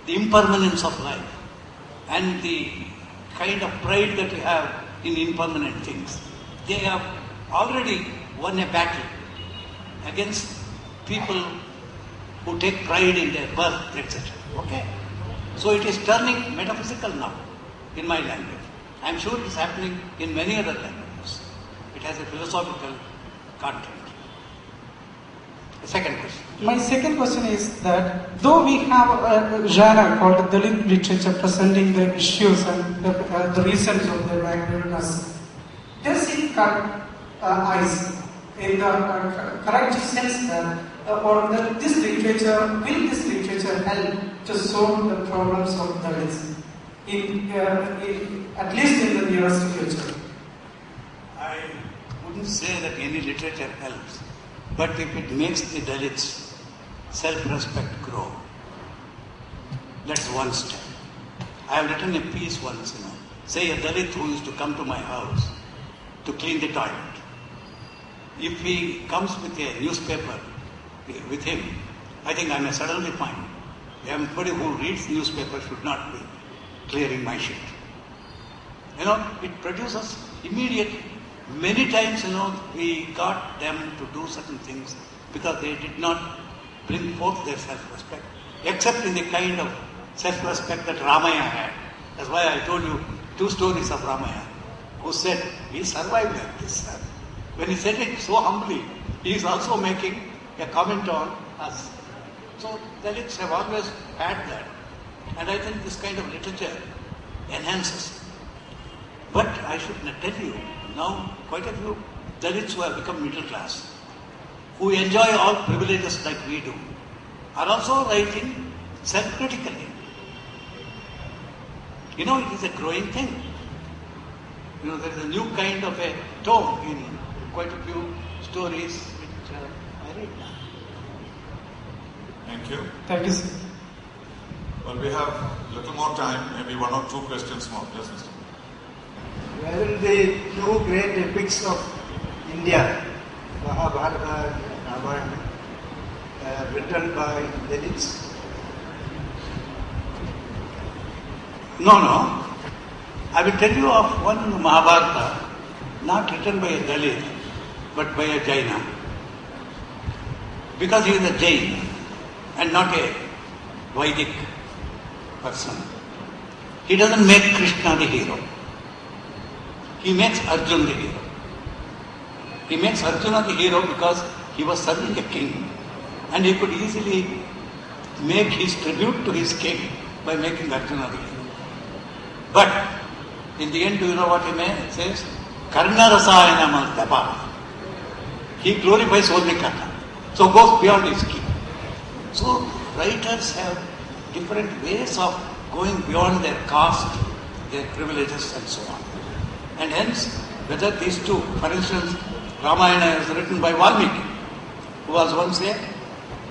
the impermanence of life and the kind of pride that we have in impermanent things. They have already won a battle against people who take pride in their birth, etc. Okay? So it is turning metaphysical now in my language. I am sure it is happening in many other languages. It has a philosophical content. The second question. My second question is that though we have a genre called Dalit literature presenting the issues and the reasons of their backwardness, does it cut eyes in the correct sense that this literature help to solve the problems of Dalits at least in the nearest future? I wouldn't say that any literature helps, but if it makes the Dalits' self-respect grow, that's one step. I have written a piece once, say a Dalit who used to come to my house to clean the toilet. If he comes with a newspaper with him, I think I may suddenly find everybody who reads newspaper should not be clearing my shit. It produces immediate. Many times, we got them to do certain things because they did not bring forth their self-respect, except in the kind of self-respect that Ramaya had. That's why I told you 2 stories of Ramaya, who said, we survived like this. When he said it so humbly, he is also making a comment on us. So Dalits have always had that. And I think this kind of literature enhances. But I should tell you, now quite a few Dalits who have become middle class, who enjoy all privileges like we do, are also writing self-critically. It is a growing thing. There is a new kind of a tone in quite a few stories which I read now. Thank you. Thank you, sir. Well, we have a little more time, maybe 1 or 2 questions more. Yes, Mr. Well, the 2 great epics of India, Mahabharata and Ramayana, written by Dalits? No. I will tell you of one Mahabharata, not written by a Dalit, but by a Jaina. Because he is a Jain and not a Vedic person. He doesn't make Krishna the hero. He makes Arjuna the hero. He makes Arjuna the hero because he was serving a king and he could easily make his tribute to his king by making Arjuna the hero. But in the end, do you know what he says? Karna Rasayana Dapa. He glorifies only Karna. So goes beyond his king. So writers have different ways of going beyond their caste, their privileges and so on. And hence, whether these 2, for instance, Ramayana is written by Valmiki, who was once a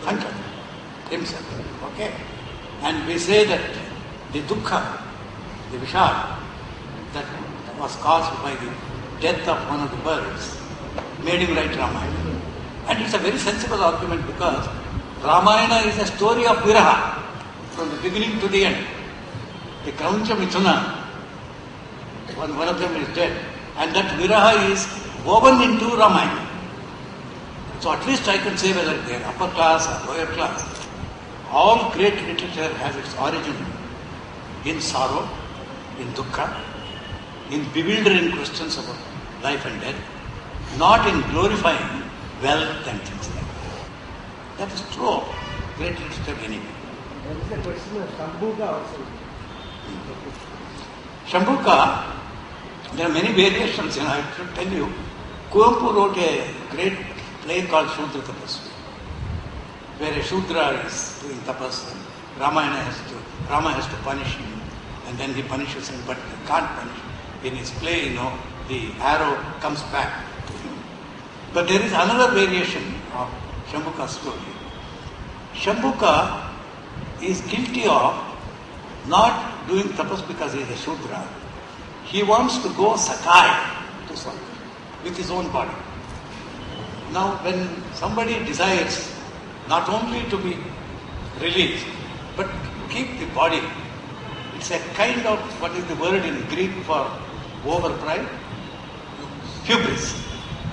hunter himself. Okay? And we say that the dukkha, the vishal, that was caused by the death of one of the birds, made him write Ramayana. And it's a very sensible argument because Ramayana is a story of viraha from the beginning to the end. The Krauncha Mithuna, one of them is dead, and that viraha is woven into Ramayana. So at least I can say whether they are upper class or lower class, all great literature has its origin in sorrow, in dukkha, in bewildering questions about life and death, not in glorifying wealth and things like that. That is true of great literature anyway. There is a question of Shambhuka also. Shambhuka, there are many variations, I should tell you. Kuvempu wrote a great play called Shudra Tapasvi, where a Shudra is doing tapas and Rama has to punish him, and then he punishes him, but he can't punish him. In his play, the arrow comes back to him. But there is another variation of Shambhuka's story. Shambhuka is guilty of not doing tapas because he is a Shudra. He wants to go Sakai to something with his own body. Now, when somebody desires not only to be released, but keep the body. It's a kind of, what is the word in Greek for overpride? Hubris.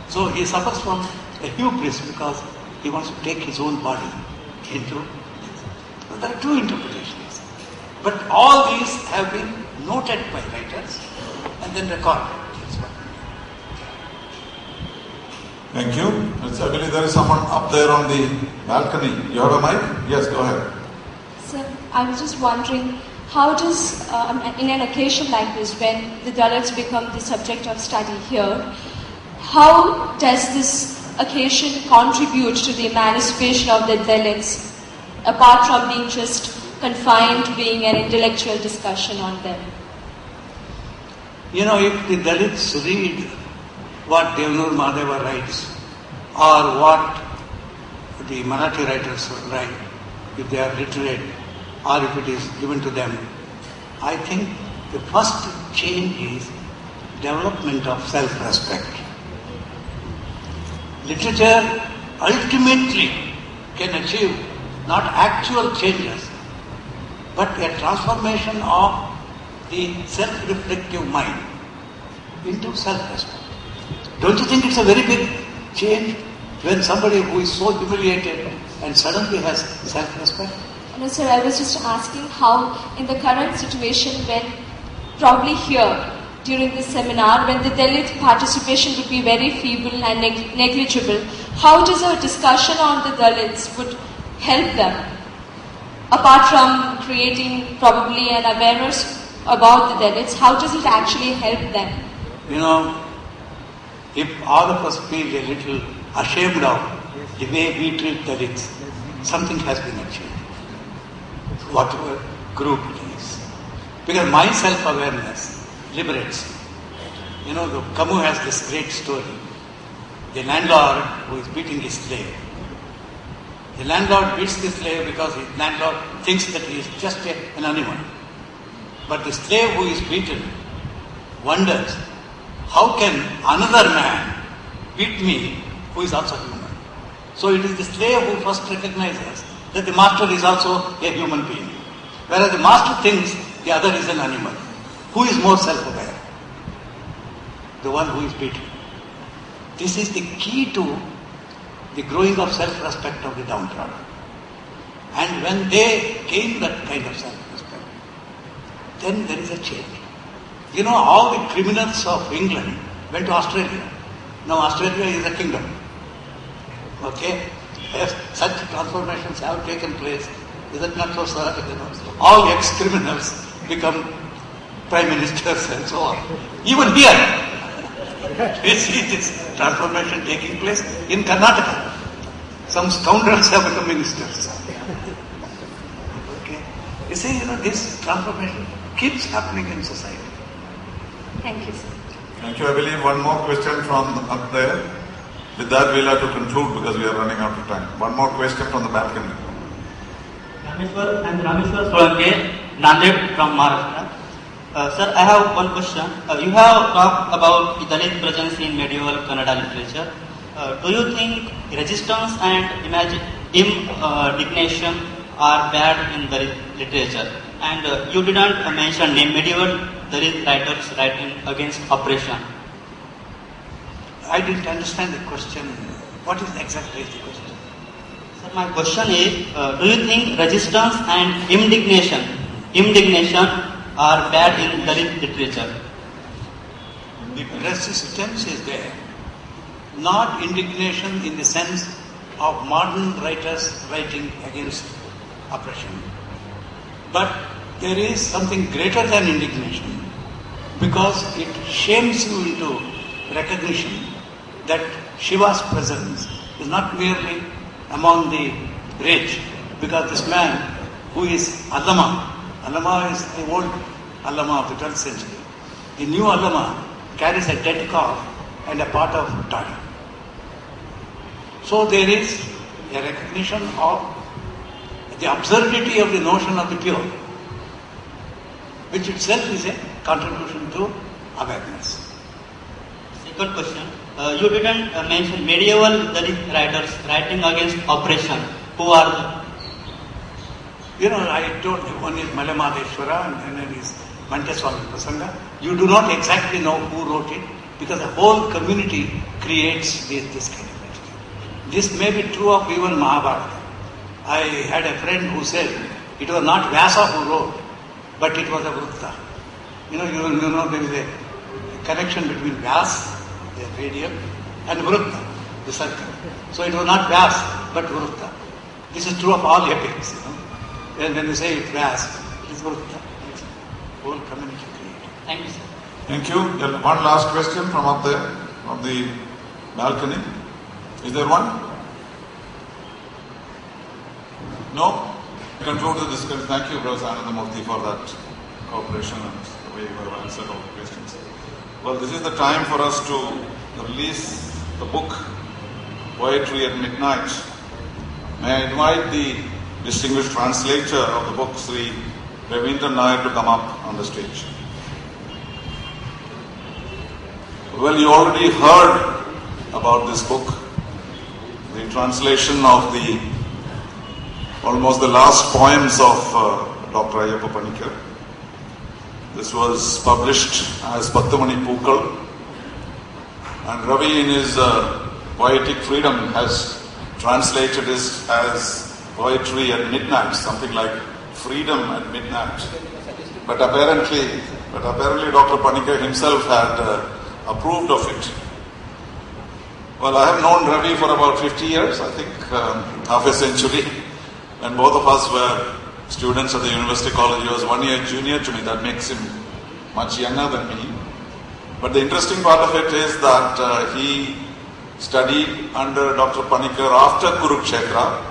So he suffers from a hubris because he wants to take his own body into. So there are two interpretations. But all these have been noted by writers and then recorded. Thank you. I believe there is someone up there on the balcony. You have a mic? Yes, go ahead. Sir, I was just wondering, how does, in an occasion like this, when the Dalits become the subject of study here, how does this occasion contribute to the emancipation of the Dalits, apart from being just confined to being an intellectual discussion on them? You know, if the Dalits read what Devanur Mahadeva writes, or what the Marathi writers write, if they are literate, or if it is given to them, I think the first change is development of self-respect. Literature ultimately can achieve not actual changes, but a transformation of the self-reflective mind into self-respect. Don't you think it's a very big change when somebody who is so humiliated and suddenly has self-respect? No, sir, I was just asking how, in the current situation, when probably here, during this seminar, when the Dalit participation would be very feeble and negligible, how does a discussion on the Dalits would help them? Apart from creating probably an awareness about the Dalits, how does it actually help them? You know, if all of us feel a little ashamed of the way we treat Dalits, something has been achieved. Whatever group it is. Because my self-awareness liberates. You know, the Camus has this great story. The landlord who is beating his slave. The landlord beats the slave because the landlord thinks that he is just an animal. But the slave who is beaten wonders, how can another man beat me who is also human? So it is the slave who first recognizes that the master is also a human being. Whereas the master thinks the other is an animal. Who is more self-aware? The one who is beaten. This is the key to the growing of self-respect of the downtrodden. And when they gain that kind of self-respect, then there is a change. You know, all the criminals of England went to Australia. Now Australia is a kingdom. Okay? Yes, such transformations have taken place. Is it not so, sir? You know, all ex-criminals become prime ministers and so on. Even here, we see this transformation taking place in Karnataka. Some scoundrels have become ministers. Okay? You see, you know, this transformation keeps happening in society. Thank you, sir. Thank you. I believe one more question from up there. With that, we'll have to conclude because we are running out of time. One more question from the balcony. Rameshwar, I'm Rameshwar Solanke, Nanded from Maharashtra. Sir, I have one question. You have talked about the Dalit presence in medieval Kannada literature. Do you think resistance and indignation are bad in Dalit literature? And you didn't mention medieval Dalit writers writing against oppression. I didn't understand the question. What is exactly the question? Sir, my question is, do you think resistance and indignation are bad in Dalit literature? The resistance is there. Not indignation in the sense of modern writers writing against oppression. But there is something greater than indignation because it shames you into recognition that Shiva's presence is not merely among the rich, because this man who is Allama is the old Allama of the 12th century. The new Allama carries a dead calf and a pot of toddy. So there is a recognition of the absurdity of the notion of the pure, which itself is a contribution to awareness. Second question. You didn't mention medieval Dalit writers writing against oppression. Who are they? I told you, one is Malamadeshwara and then is Mantaswami Prasanga. You do not exactly know who wrote it because the whole community creates this kind of material. This may be true of even Mahabharata. I had a friend who said it was not Vyasa who wrote, but it was a Vrutta. You know there is a connection between Vyasa, the radial, and Vrutta, the circle. So it was not Vyasa, but Vrutta. This is true of all epics, And when you say it's Vyasa, it is Vrutta. It's whole community created. Thank you, sir. Thank you. One last question from up there, from the balcony. Is there one? No? Conclude the discussion. Thank you, Professor Anandamurthy, for that cooperation and the way you have answered all the questions. Well, this is the time for us to release the book, Poetry at Midnight. May I invite the distinguished translator of the book, Sri Ravindran Nair, to come up on the stage. Well, you already heard about this book, the translation of almost the last poems of Dr. AyyappaPaniker. This was published as Pattamani Pookal, and Ravi in his Poetic Freedom has translated this as Poetry at Midnight, something like Freedom at Midnight. But apparently Dr. Paniker himself had approved of it. Well, I have known Ravi for about 50 years, I think half a century. When both of us were students at the University College, he was 1 year junior to me. That makes him much younger than me. But the interesting part of it is that he studied under Dr. Paniker after Kurukshetra,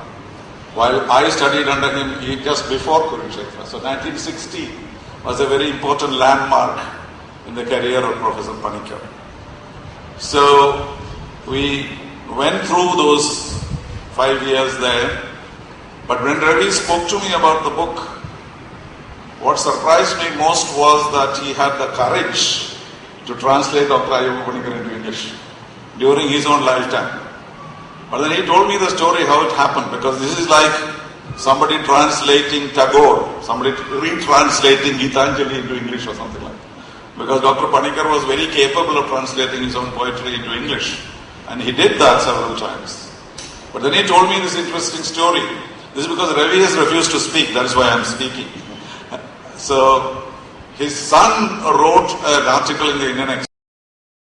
while I studied under him just before Kurukshetra. So 1960 was a very important landmark in the career of Professor Paniker. So we went through those 5 years there. But when Ravi spoke to me about the book, what surprised me most was that he had the courage to translate Dr. AyyappaPaniker into English during his own lifetime. But then he told me the story how it happened, because this is like somebody translating Tagore, somebody retranslating Gitanjali into English or something like that. Because Dr. Paniker was very capable of translating his own poetry into English, and he did that several times. But then he told me this interesting story. This is because Ravi has refused to speak, that is why I am speaking. So, his son wrote an article in the Indian